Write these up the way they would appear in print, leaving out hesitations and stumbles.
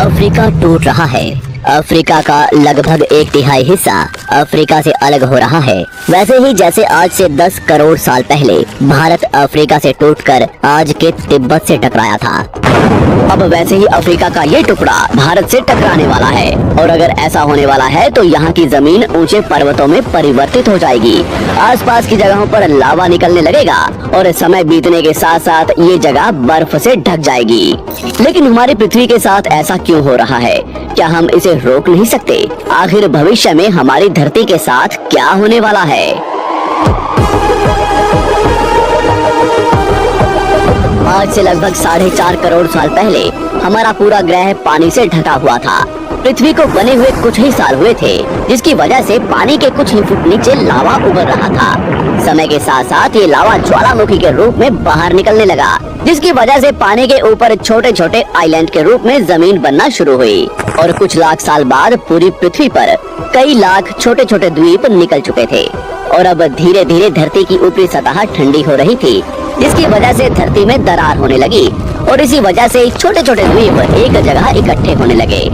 Africa टूट रहा है। अफ्रीका का लगभग 1/3 हिस्सा अफ्रीका से अलग हो रहा है। वैसे ही जैसे आज से 10 करोड़ साल पहले भारत अफ्रीका से टूटकर आज के तिब्बत से टकराया था, अब वैसे ही अफ्रीका का ये टुकड़ा भारत से टकराने वाला है। और अगर ऐसा होने वाला है तो यहाँ की जमीन ऊंचे पर्वतों में परिवर्तित हो जाएगी। आसपास की जगहों पर लावा निकलने लगेगा और समय बीतने के साथ साथ ये जगह बर्फ से ढक जाएगी। लेकिन हमारी पृथ्वी के साथ ऐसा क्यों हो रहा है? क्या हम इसे रोक नहीं सकते? आखिर भविष्य में हमारी धरती के साथ क्या होने वाला है? आज से लगभग 4.5 करोड़ साल पहले हमारा पूरा ग्रह पानी से ढका हुआ था। पृथ्वी को बने हुए कुछ ही साल हुए थे, जिसकी वजह से पानी के कुछ ही फुट नीचे लावा उभर रहा था। समय के साथ साथ ये लावा ज्वालामुखी के रूप में बाहर निकलने लगा, जिसकी वजह से पानी के ऊपर छोटे छोटे आइलैंड के रूप में जमीन बनना शुरू हुई। और कुछ लाख साल बाद पूरी पृथ्वी पर कई लाख छोटे छोटे द्वीप निकल चुके थे। और अब धीरे धीरे धरती की ऊपरी सतह ठंडी हो रही थी, जिसकी वजह से धरती में दरार होने लगी और इसी वजह से छोटे छोटे द्वीप एक जगह इकट्ठे होने लगे।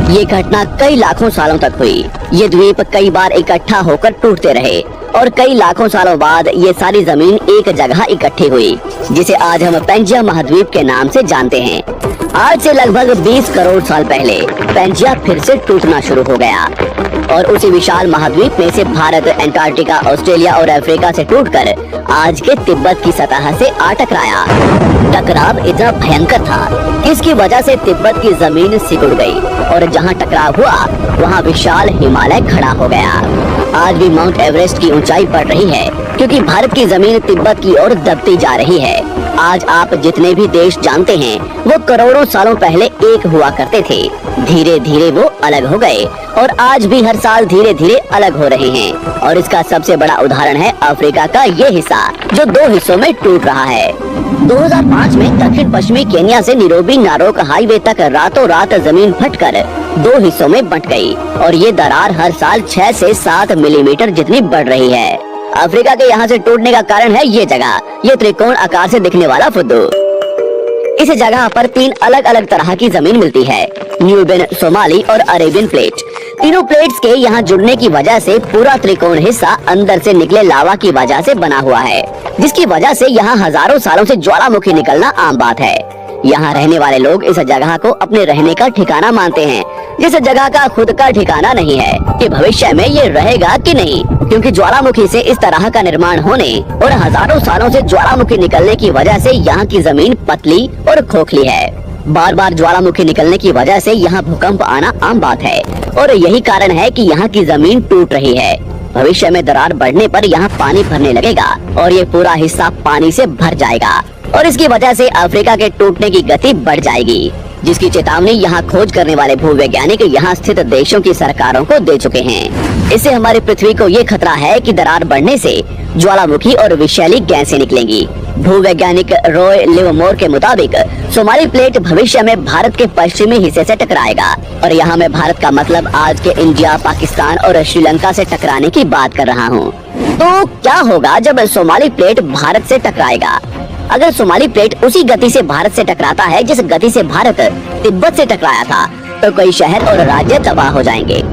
ये घटना कई लाखों सालों तक हुई। ये द्वीप कई बार इकट्ठा होकर टूटते रहे और कई लाखों सालों बाद ये सारी जमीन एक जगह इकट्ठी हुई, जिसे आज हम पैंजिया महाद्वीप के नाम से जानते हैं। आज से लगभग 20 करोड़ साल पहले पैंजिया फिर से टूटना शुरू हो गया और उसी विशाल महाद्वीप में से भारत, अंटार्कटिका, ऑस्ट्रेलिया और अफ्रीका से टूटकर आज के तिब्बत की सतह से आ टकराया। टकराव इतना भयंकर था, इसकी वजह से तिब्बत की जमीन सिकुड़ गई और जहां टकराव हुआ वहां विशाल हिमालय खड़ा हो गया। आज भी माउंट एवरेस्ट की ऊंचाई बढ़ रही है, क्योंकि भारत की जमीन तिब्बत की ओर दबती जा रही है। आज आप जितने भी देश जानते हैं वो करोड़ों सालों पहले एक हुआ करते थे। धीरे धीरे वो अलग हो गए और आज भी हर साल धीरे धीरे अलग हो रहे हैं। और इसका सबसे बड़ा उदाहरण है अफ्रीका का ये हिस्सा, जो 2 हिस्सों में टूट रहा है। 2005 में दक्षिण पश्चिमी केन्या से नीरोबी नारोक हाईवे तक रातों रात जमीन फटकर 2 हिस्सों में बंट गई और ये दरार हर साल 6 से 7 मिलीमीटर जितनी बढ़ रही है। अफ्रीका के यहाँ से टूटने का कारण है ये जगह, ये त्रिकोण आकार से दिखने वाला फुद्दू। इस जगह पर 3 अलग अलग तरह की जमीन मिलती है, न्यूबियन, सोमाली और अरेबियन प्लेट। तीनों प्लेट्स के यहाँ जुड़ने की वजह से पूरा त्रिकोण हिस्सा अंदर से निकले लावा की वजह से बना हुआ है, जिसकी वजह से यहाँ हजारों सालों से ज्वालामुखी निकलना आम बात है। यहाँ रहने वाले लोग इस जगह को अपने रहने का ठिकाना मानते हैं, जिस जगह का खुद का ठिकाना नहीं है कि भविष्य में ये रहेगा कि नहीं, क्योंकि ज्वालामुखी से इस तरह का निर्माण होने और हजारों सालों से ज्वालामुखी निकलने की वजह से यहाँ की जमीन पतली और खोखली है। बार बार ज्वालामुखी निकलने की वजह से यहाँ भूकंप आना आम बात है और यही कारण है कि यहाँ की जमीन टूट रही है। भविष्य में दरार बढ़ने पर यहाँ पानी भरने लगेगा और ये पूरा हिस्सा पानी से भर जाएगा और इसकी वजह से अफ्रीका के टूटने की गति बढ़ जाएगी, जिसकी चेतावनी यहाँ खोज करने वाले भूवैज्ञानिक यहाँ स्थित देशों की सरकारों को दे चुके हैं। इससे हमारी पृथ्वी को ये खतरा है कि दरार बढ़ने से ज्वालामुखी और विषैली गैसें निकलेंगी। भूवैज्ञानिक रॉय लिवमोर के मुताबिक सोमाली प्लेट भविष्य में भारत के पश्चिमी हिस्से से टकराएगा और यहाँ मैं भारत का मतलब आज के इंडिया, पाकिस्तान और श्रीलंका से टकराने की बात कर रहा हूँ। तो क्या होगा जब सोमाली प्लेट भारत से टकराएगा? अगर सोमाली प्लेट उसी गति से भारत से टकराता है जिस गति से भारत तिब्बत से टकराया था, तो कई शहर और राज्य तबाह हो जाएंगे।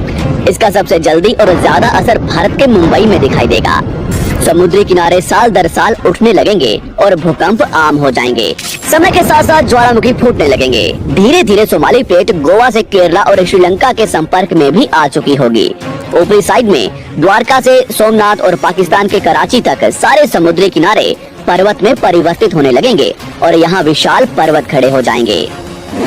इसका सबसे जल्दी और ज्यादा असर भारत के मुंबई में दिखाई देगा। समुद्री किनारे साल दर साल उठने लगेंगे और भूकंप आम हो जाएंगे। समय के साथ साथ ज्वालामुखी फूटने लगेंगे। धीरे धीरे सोमाली प्लेट गोवा से केरला और श्रीलंका के संपर्क में भी आ चुकी होगी। ऊपरी साइड में द्वारका से सोमनाथ और पाकिस्तान के कराची तक सारे समुद्री किनारे पर्वत में परिवर्तित होने लगेंगे और यहाँ विशाल पर्वत खड़े हो जाएंगे,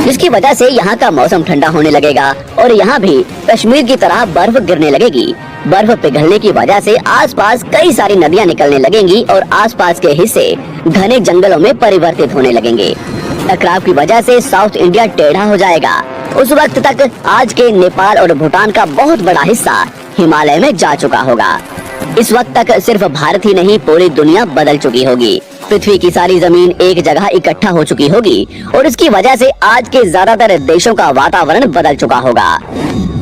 जिसकी वजह से यहाँ का मौसम ठंडा होने लगेगा और यहाँ भी कश्मीर की तरह बर्फ गिरने लगेगी। बर्फ पिघलने की वजह से आसपास कई सारी नदियाँ निकलने लगेंगी और आसपास के हिस्से घने जंगलों में परिवर्तित होने लगेंगे। टकराव की वजह से साउथ इंडिया टेढ़ा हो जाएगा। उस वक्त तक आज के नेपाल और भूटान का बहुत बड़ा हिस्सा हिमालय में जा चुका होगा। इस वक्त तक सिर्फ भारत ही नहीं, पूरी दुनिया बदल चुकी होगी। पृथ्वी की सारी जमीन एक जगह इकट्ठा हो चुकी होगी और इसकी वजह से आज के ज्यादातर देशों का वातावरण बदल चुका होगा।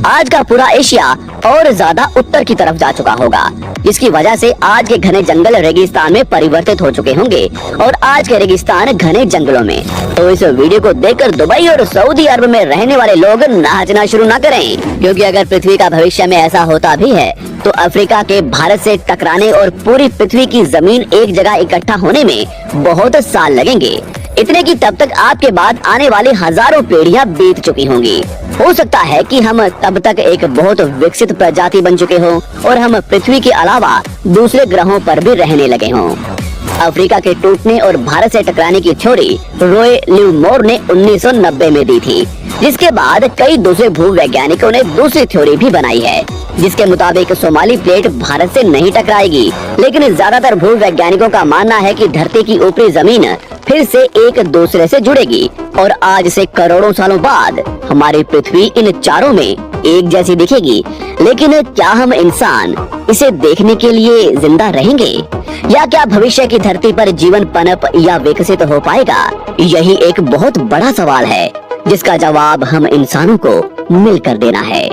आज का पूरा एशिया और ज्यादा उत्तर की तरफ जा चुका होगा, जिसकी वजह से आज के घने जंगल रेगिस्तान में परिवर्तित हो चुके होंगे और आज के रेगिस्तान घने जंगलों में। तो इस वीडियो को देखकर दुबई और सऊदी अरब में रहने वाले लोग नाचना शुरू न करें, क्योंकि अगर पृथ्वी का भविष्य में ऐसा होता भी है तो अफ्रीका के भारत से टकराने और पूरी पृथ्वी की जमीन एक जगह इकट्ठा होने में बहुत साल लगेंगे। इतने की तब तक आपके बाद आने वाली हजारों पीढ़ियां बीत चुकी होंगी। हो सकता है कि हम तब तक एक बहुत विकसित प्रजाति बन चुके हों और हम पृथ्वी के अलावा दूसरे ग्रहों पर भी रहने लगे हों। अफ्रीका के टूटने और भारत से टकराने की थ्योरी रॉय लिवमोर ने 1990 में दी थी, जिसके बाद कई दूसरे भूवैज्ञानिकों ने दूसरी थ्योरी भी बनाई है, जिसके मुताबिक सोमाली प्लेट भारत से नहीं टकराएगी। लेकिन ज्यादातर भूवैज्ञानिकों का मानना है कि धरती की ऊपरी जमीन फिर से एक दूसरे से जुड़ेगी और आज से करोड़ों सालों बाद हमारी पृथ्वी इन चारों में एक जैसी दिखेगी। लेकिन क्या हम इंसान इसे देखने के लिए जिंदा रहेंगे, या क्या भविष्य की धरती पर जीवन पनप या विकसित हो पाएगा? यही एक बहुत बड़ा सवाल है, जिसका जवाब हम इंसानों को मिलकर देना है।